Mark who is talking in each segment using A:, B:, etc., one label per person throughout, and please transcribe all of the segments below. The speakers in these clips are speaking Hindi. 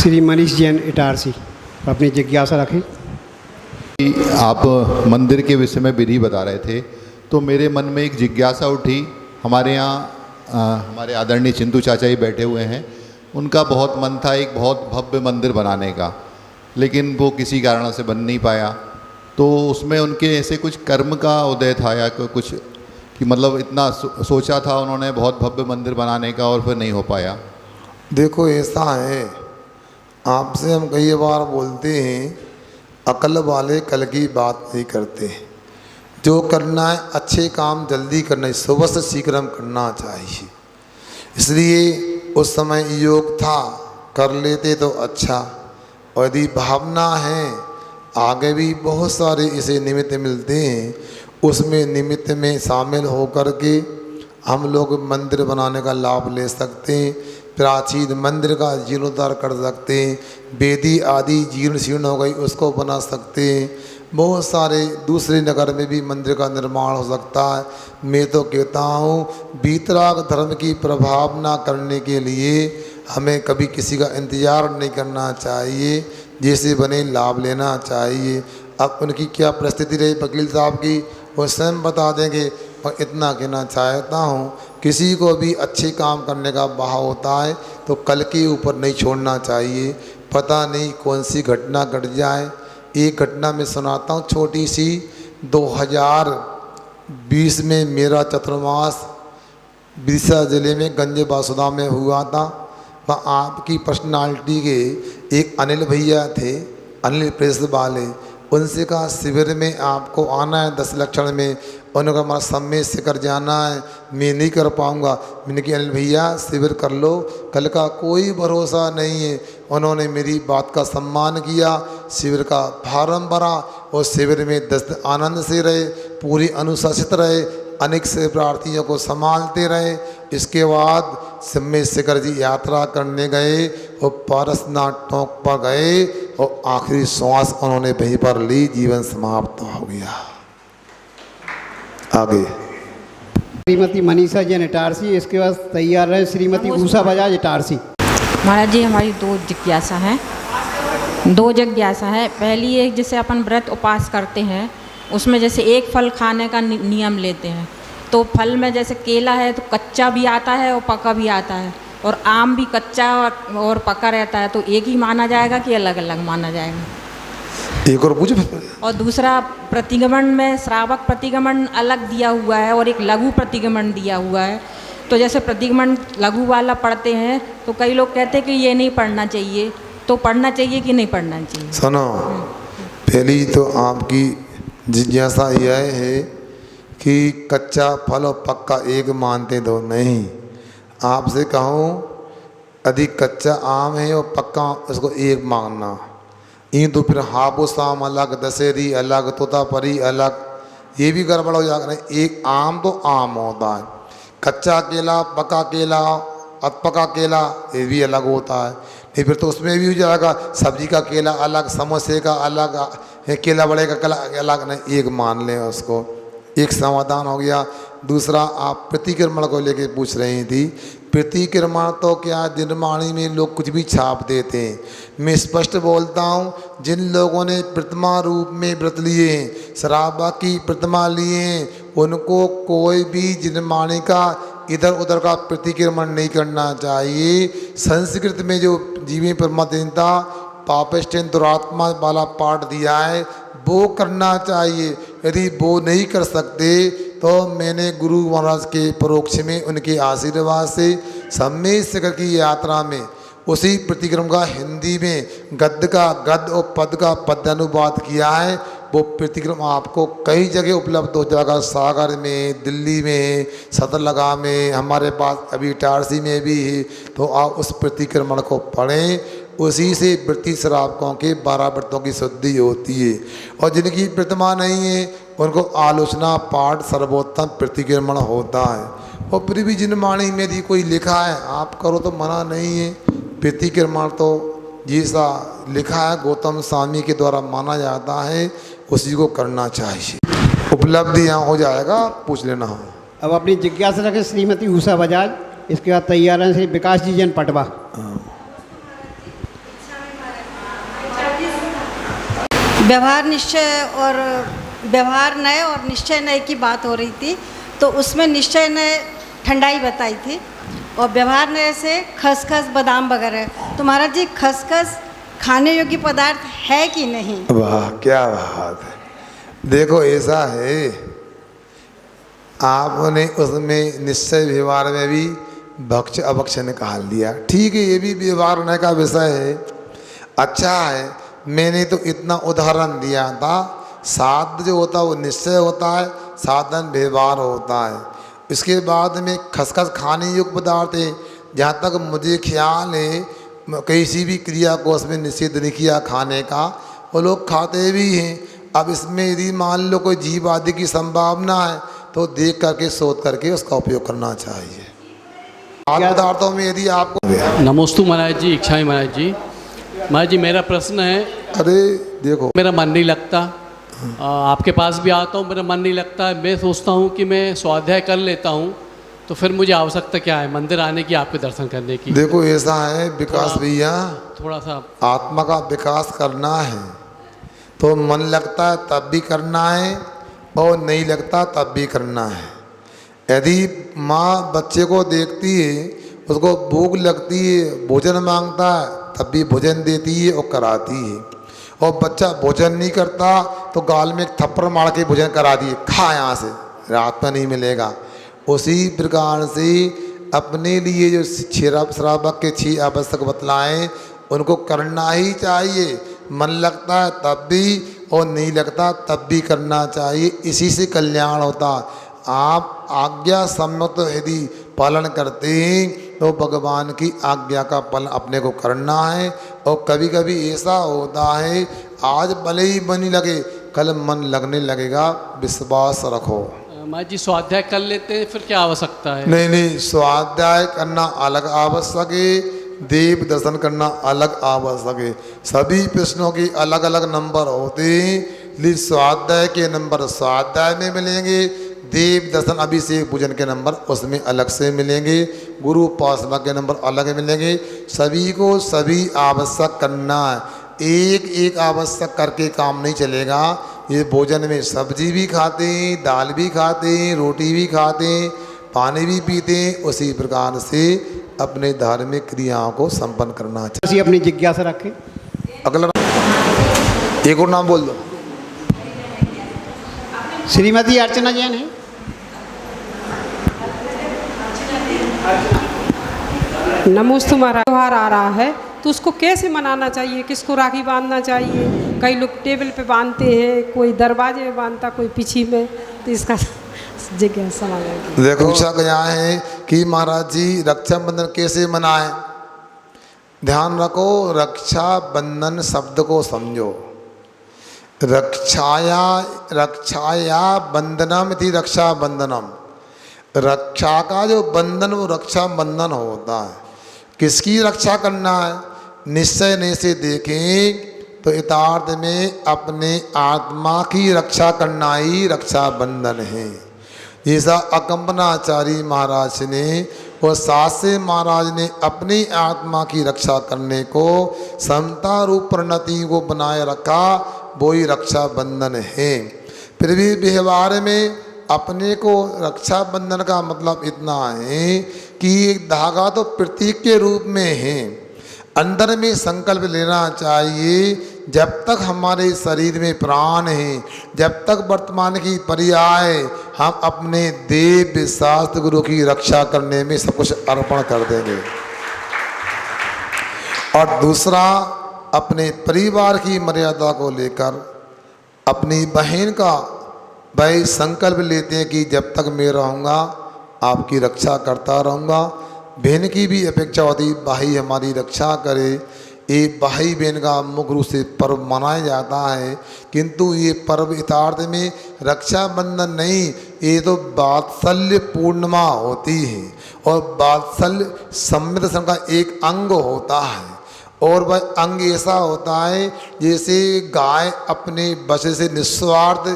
A: श्री मनीष जैन इटारसी, अपनी जिज्ञासा रखें।
B: आप मंदिर के विषय में विधि बता रहे थे तो मेरे मन में एक जिज्ञासा उठी। हमारे यहाँ हमारे आदरणीय चिंटू चाचा जी बैठे हुए हैं, उनका बहुत मन था एक बहुत भव्य मंदिर बनाने का, लेकिन वो किसी कारण से बन नहीं पाया। तो उसमें उनके ऐसे कुछ कर्म का उदय था या कुछ कि मतलब इतना सोचा था उन्होंने बहुत भव्य मंदिर बनाने का और फिर नहीं हो पाया।
C: देखो ऐसा है, आपसे हम कई बार बोलते हैं अकल वाले कल की बात नहीं करते। जो करना है अच्छे काम जल्दी करना है, सुबह से शीघ्रम करना चाहिए। इसलिए उस समय योग था, कर लेते तो अच्छा। और यदि भावना है, आगे भी बहुत सारे इसे निमित्त मिलते हैं, उसमें निमित्त में शामिल होकर के हम लोग मंदिर बनाने का लाभ ले सकते हैं। प्राचीन मंदिर का जीर्णोद्धार कर सकते हैं, वेदी आदि जीर्ण शीर्ण हो गई उसको बना सकते हैं। बहुत सारे दूसरे नगर में भी मंदिर का निर्माण हो सकता है। मैं तो कहता हूँ वीतराग धर्म की प्रभाव ना करने के लिए हमें कभी किसी का इंतज़ार नहीं करना चाहिए, जैसे बने लाभ लेना चाहिए। अब उनकी क्या परिस्थिति रही वकील साहब की वो स्वयं बता देंगे। और इतना कहना चाहता हूँ, किसी को भी अच्छे काम करने का बहाव होता है तो कल के ऊपर नहीं छोड़ना चाहिए। पता नहीं कौन सी घटना घट जाए। एक घटना मैं सुनाता हूँ छोटी सी। 2020 में मेरा चतुर्मास बिरसा ज़िले में गंज बासुदा में हुआ था। वहाँ आपकी पर्सनालिटी के एक अनिल भैया थे, अनिल प्रेस वाले। उनसे कहा शिविर में आपको आना है 10 लक्षण में। उन्होंने कहा हमारा समय से कर जाना है, मैं नहीं कर पाऊँगा। मैंने कहा अनिल भैया शिविर कर लो, कल का कोई भरोसा नहीं है। उन्होंने मेरी बात का सम्मान किया, शिविर का फार्म भरा और शिविर में 10 दिन आनंद से रहे, पूरी अनुशासित रहे, अनेक से प्रार्थियों को संभालते रहे। इसके बाद समय शिखर जी यात्रा करने गए और पारसनाथ टोंक पर गए और आखिरी श्वास उन्होंने वहीं पर ली, जीवन समाप्त हो गया। आगे
A: श्रीमती मनीषा जैन इटारसी, इसके बाद तैयार रहे श्रीमती उषा बजाज इटारसी।
D: महाराज जी हमारी दो जिज्ञासा है। पहली एक, जैसे अपन व्रत उपास करते हैं उसमें जैसे एक फल खाने का नियम लेते हैं, तो फल में जैसे केला है तो कच्चा भी आता है और पका भी आता है, और आम भी कच्चा और पका रहता है, तो एक ही माना जाएगा कि अलग अलग माना जाएगा?
C: एक और पूछो।
D: और दूसरा, प्रतिगमन में श्रावक प्रतिगमन अलग दिया हुआ है और एक लघु प्रतिगमन दिया हुआ है। तो जैसे प्रतिगमन लघु वाला पढ़ते हैं तो कई लोग कहते हैं कि ये नहीं पढ़ना चाहिए, तो पढ़ना चाहिए कि नहीं पढ़ना चाहिए?
C: सुनो, पहली तो आपकी जिज्ञासा यह है कि कच्चा फल और पक्का एक मानते दो नहीं। आपसे कहूँ यदि कच्चा आम है और पक्का उसको एक मानना, यूँ तो फिर हापुस आम अलग, दशहरी अलग, तोतापरी अलग, ये भी गड़बड़ हो जाएगा। नहीं, एक आम तो आम होता है, कच्चा केला, पका केला, अधपका केला ये भी अलग होता है। नहीं फिर तो उसमें भी हो जाएगा सब्जी का केला अलग, समोसे का अलग, केला बड़े का केला अलग। नहीं, एक मान लें उसको, एक समाधान हो गया। दूसरा, आप प्रतिक्रमण को लेके पूछ रही थी। प्रतिक्रमण तो क्या निर्माणी में लोग कुछ भी छाप देते हैं। मैं स्पष्ट बोलता हूँ, जिन लोगों ने प्रतिमा रूप में व्रत लिए हैं, शराबा की प्रतिमा लिए हैं, उनको कोई भी निर्माणी का इधर उधर का प्रतिक्रमण नहीं करना चाहिए। संस्कृत में जो जीवी परमात्मा पापिष्टेन दुरात्मा वाला पाठ दिया है वो करना चाहिए। यदि वो नहीं कर सकते तो मैंने गुरु महाराज के परोक्ष में उनके आशीर्वाद से समय शिखर की यात्रा में उसी प्रतिक्रम का हिंदी में गद्य का गद्य और पद का पद्य अनुवाद किया है। वो प्रतिक्रम आपको कई जगह उपलब्ध हो जाएगा, सागर में, दिल्ली में, सतरलगा में, हमारे पास अभी इटारसी में भी है। तो आप उस प्रतिक्रमण को पढ़ें, उसी से वृत्ति श्रावकों के 12 व्रतों की शुद्धि होती है। और जिनकी प्रतिमा नहीं है उनको आलोचना पाठ सर्वोत्तम प्रतिक्रमण होता है। और फिर भी जिन वाणी में यदि कोई लिखा है आप करो तो मना नहीं है। प्रतिक्रमण तो जैसा लिखा है गौतम स्वामी के द्वारा माना जाता है, उसी को करना चाहिए। उपलब्धि यहाँ हो जाएगा, पूछ लेना।
A: अब अपनी जिज्ञासा रखें श्रीमती उषा बजाज, इसके बाद तैयार हैं श्री विकास जी जैन पटवा।
E: व्यवहार निश्चय और व्यवहार नय और निश्चय नय की बात हो रही थी, तो उसमें निश्चय नय ठंडाई बताई थी और व्यवहार नय से खसखस बादाम वगैरह। तो महाराज जी, खसखस खाने योग्य पदार्थ है कि नहीं?
C: वाह, क्या बात है। देखो ऐसा है, आपने उसमें निश्चय व्यवहार में भी भक्ष अभक्ष निकाल दिया। ठीक है, ये भी व्यवहार होने का विषय है, अच्छा है। मैंने तो इतना उदाहरण दिया था, साध जो होता है वो निश्चय होता है, साधन व्यवहार होता है। इसके बाद में खसखस खाने योग्य पदार्थ है। जहाँ तक मुझे ख्याल है, किसी भी क्रिया को उसमें निषेध नहीं किया खाने का, वो लोग खाते भी हैं। अब इसमें यदि मान लो कोई जीव आदि की संभावना है तो देख करके सोच करके उसका उपयोग करना चाहिए। खाद्य पदार्थों में यदि आपको
F: नमोस्तु महाराज जी, इच्छा महाराज जी। महाराज जी, मेरा प्रश्न है,
C: अरे देखो,
F: मेरा मन नहीं लगता, आपके पास भी आता हूँ, मेरा मन नहीं लगता है। मैं सोचता हूँ कि मैं स्वाध्याय कर लेता हूँ, तो फिर मुझे आवश्यकता क्या है मंदिर आने की, आपके दर्शन करने की?
C: देखो ऐसा है विकास भैया,
F: थोड़ा सा
C: आत्मा का विकास करना है तो मन लगता है तब भी करना है और नहीं लगता तब भी करना है। यदि माँ बच्चे को देखती है, उसको भूख लगती है, भोजन मांगता है, तब भी भोजन देती है और कराती है। और बच्चा भोजन नहीं करता तो गाल में एक थप्पड़ मार के भोजन करा दिए, खा यहाँ से, रात में नहीं मिलेगा। उसी प्रकार से अपने लिए जो श्रावक के 6 आवश्यक बतलाएं उनको करना ही चाहिए। मन लगता है तब भी और नहीं लगता तब भी करना चाहिए, इसी से कल्याण होता। आप आज्ञा सम्मत यदि पालन करते हैं तो भगवान की आज्ञा का पालन अपने को करना है। और कभी कभी ऐसा होता है, आज भले ही मन ही लगे, कल मन लगने लगेगा, विश्वास रखो।
F: महाराज जी, स्वाध्याय कर लेते हैं, फिर क्या आवश्यकता है?
C: नहीं नहीं, स्वाध्याय करना अलग आवश्यक है, देव दर्शन करना अलग आवश्यक है। सभी प्रश्नों के अलग अलग नंबर होते हैं, इसलिए स्वाध्याय के नंबर स्वाध्याय में मिलेंगे, देव दर्शन अभिषेक पूजन के नंबर उसमें अलग से मिलेंगे, गुरु उपासना के नंबर अलग मिलेंगे। सभी को सभी आवश्यक करना है, एक एक आवश्यक करके काम नहीं चलेगा। ये भोजन में सब्जी भी खाते हैं, दाल भी खाते हैं, रोटी भी खाते हैं, पानी भी पीते हैं, उसी प्रकार से अपने धार्मिक क्रियाओं को संपन्न करना चाहिए।
A: अपनी जिज्ञासा रखें।
C: अगला एक और नाम बोल दो।
A: श्रीमती अर्चना जैन है।
G: नमोस्तु महाराज, त्योहार आ रहा है तो उसको कैसे मनाना चाहिए, किसको राखी बांधना चाहिए? कई लोग टेबल पे बांधते हैं, कोई दरवाजे में बांधता, कोई पीछे में, तो इसका जिज्ञासा है।
C: देखो पूछा गया है कि महाराज जी रक्षाबंधन कैसे मनाएं। ध्यान रखो, रक्षाबंधन शब्द को समझो। रक्षाया बंधनम थी रक्षाबंधनम, रक्षा का जो बंधन वो रक्षा बंधन होता है। किसकी रक्षा करना है? निश्चय ने से देखें तो यथार्थ में अपने आत्मा की रक्षा करना ही रक्षा बंधन है। ऐसा अकंपनाचारी महाराज ने और सासे महाराज ने अपनी आत्मा की रक्षा करने को समता रूप प्रणति को बनाए रखा, वो ही रक्षा बंधन है। फिर भी व्यवहार में अपने को रक्षा बंधन का मतलब इतना है कि एक धागा तो प्रतीक के रूप में है, अंदर में संकल्प लेना चाहिए। जब तक हमारे शरीर में प्राण है, जब तक वर्तमान की पर्याय, हम अपने देव शास्त्र गुरु की रक्षा करने में सब कुछ अर्पण कर देंगे। और दूसरा, अपने परिवार की मर्यादा को लेकर अपनी बहन का भाई संकल्प लेते हैं कि जब तक मैं रहूँगा आपकी रक्षा करता रहूँगा। बहन की भी अपेक्षा होती भाई हमारी रक्षा करे। ये भाई बहन का मुख्य रूप से पर्व मनाया जाता है, किंतु ये पर्व यथार्थ में रक्षाबंधन नहीं, ये तो वात्सल्य पूर्णिमा होती है और वात्सल्य संविधान का एक अंग होता है। और वह अंग ऐसा होता है जैसे गाय अपने बच्चे से निस्वार्थ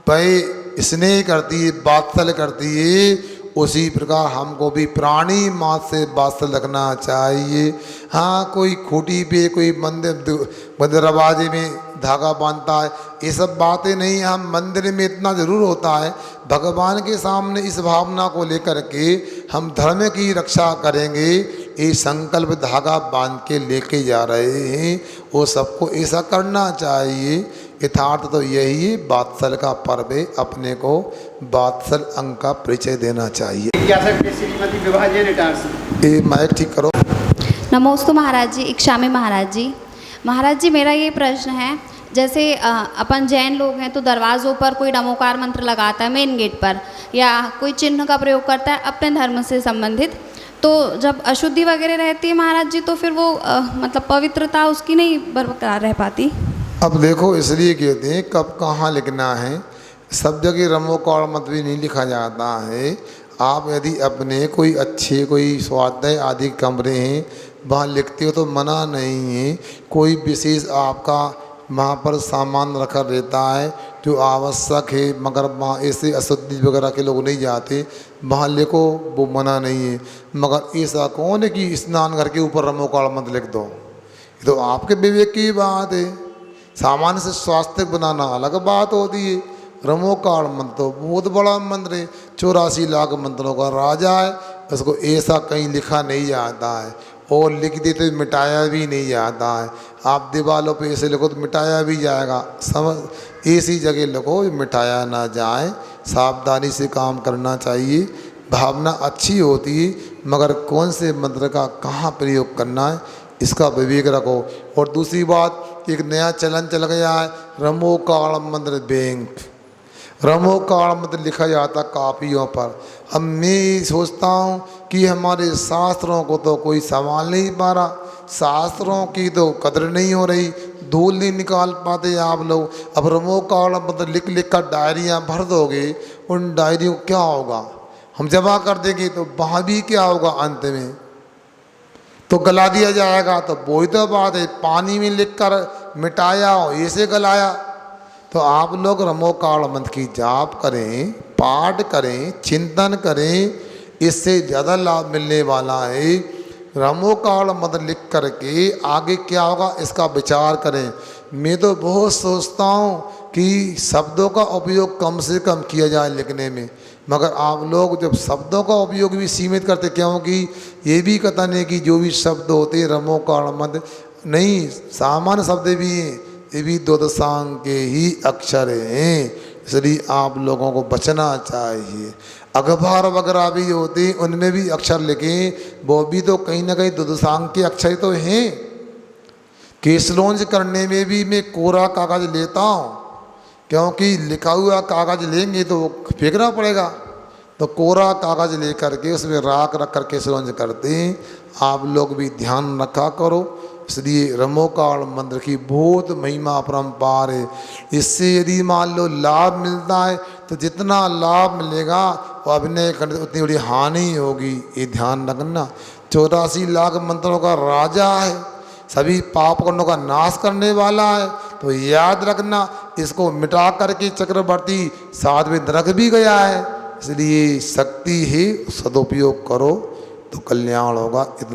C: भय स्नेह करती है, वात्सल्य करती है, उसी प्रकार हमको भी प्राणी मात से वात्सल्य रखना चाहिए। हाँ, कोई खूटी पे, कोई मंदिर दरवाजे में धागा बांधता है, ये सब बातें नहीं। हम मंदिर में इतना ज़रूर होता है, भगवान के सामने इस भावना को लेकर के हम धर्म की रक्षा करेंगे, ये संकल्प धागा बांध के लेके जा रहे हैं। वो सबको ऐसा करना चाहिए। यथार्थ तो यही है, वात्सल का पर्व है, अपने को वात्सल अंग का परिचय देना चाहिए।
A: श्रीमती विभा जैन इटारसी।
C: ये माइक ठीक करो।
H: नमोस्तु महाराज जी, इक्षामी महाराज जी। महाराज जी, मेरा ये प्रश्न है, जैसे अपन जैन लोग हैं तो दरवाज़ों पर कोई नमोकार मंत्र लगाता है मेन गेट पर, या कोई चिन्ह का प्रयोग करता है अपने धर्म से संबंधित, तो जब अशुद्धि वगैरह रहती है महाराज जी, तो फिर वो मतलब पवित्रता उसकी नहीं बरकरार रह पाती।
C: अब देखो, इसलिए कहते हैं कब कहाँ लिखना है। सब जगह रमोकार मंत्र भी नहीं लिखा जाता है। आप यदि अपने कोई अच्छे कोई स्वाध्याय आदि कमरे हैं वहाँ लिखते हो तो मना नहीं है। कोई विशेष आपका वहाँ पर सामान रखा रहता है जो आवश्यक है, मगर वहाँ ऐसे अशुद्धि वगैरह के लोग नहीं जाते, वहाँ लिखो, वो मना नहीं है। मगर ऐसा कौन है कि स्नान घर के ऊपर रमोकार मंत्र लिख दो? ये तो आपके विवेक की बात है। सामान्य से स्वास्थ्य बनाना अलग बात होती है। रमोकार मंत्र तो बहुत बड़ा मंत्र है, 84 लाख मंत्रों का राजा है। उसको ऐसा कहीं लिखा नहीं जाता है, और लिख दे तो मिटाया भी नहीं जाता है। आप दीवारों पे ऐसे लिखो तो मिटाया भी जाएगा, समझ, ऐसी जगह लिखो मिटाया ना जाए। सावधानी से काम करना चाहिए। भावना अच्छी होती है, मगर कौन से मंत्र का कहाँ प्रयोग करना है इसका विवेक रखो। और दूसरी बात, एक नया चलन चल गया है, रमोकार मंत्र बैंक। रमोकार मंत्र लिखा जाता कापियों पर। अब मैं सोचता हूँ कि हमारे शास्त्रों को तो कोई संभाल नहीं पा रहा, शास्त्रों की तो कदर नहीं हो रही, धूल नहीं निकाल पाते आप लोग। अब रमोकार मंत्र लिख लिख कर डायरियाँ भर दोगे, उन डायरियों को क्या होगा? हम जमा कर देंगे तो वहाँ भी क्या होगा? अंत में तो गला दिया जाएगा। तो वही तो बात है, पानी में लिख कर मिटाया हो, ऐसे गलाया। तो आप लोग रमोकार मंत्र की जाप करें, पाठ करें, चिंतन करें, इससे ज़्यादा लाभ मिलने वाला है। रमोकार मंत्र लिख करके आगे क्या होगा इसका विचार करें। मैं तो बहुत सोचता हूँ कि शब्दों का उपयोग कम से कम किया जाए लिखने में, मगर आप लोग जब शब्दों का उपयोग भी सीमित करते, क्योंकि ये भी कथन है कि जो भी शब्द होते हैं रमोकार मंत्र नहीं, सामान्य शब्द भी हैं, ये भी द्वादशांग के ही अक्षर हैं, इसलिए आप लोगों को बचना चाहिए। अखबार वगैरह भी होते हैं, उनमें भी अक्षर लिखें, वो भी तो कहीं ना कहीं द्वादशांग के अक्षर तो हैं। केसलॉन्च करने में भी मैं कोरा कागज़ लेता हूँ, क्योंकि लिखा हुआ कागज़ लेंगे तो वो फेंकना पड़ेगा, तो कोरा कागज़ लेकर के उसमें राख रख कर केसलॉन्च करते हैं। आप लोग भी ध्यान रखा करो। इसलिए रमोकार मंत्र की बहुत महिमा अपरंपार है। इससे यदि मान लो लाभ मिलता है तो जितना लाभ मिलेगा वो अभिनय करने उतनी बड़ी हानि होगी, ये ध्यान रखना। 84 लाख मंत्रों का राजा है, सभी पाप कर्मों का नाश करने वाला है, तो याद रखना। इसको मिटा करके चक्रवर्ती 7वें नरक भी गया है, इसलिए शक्ति ही सदुपयोग करो तो कल्याण होगा। इतना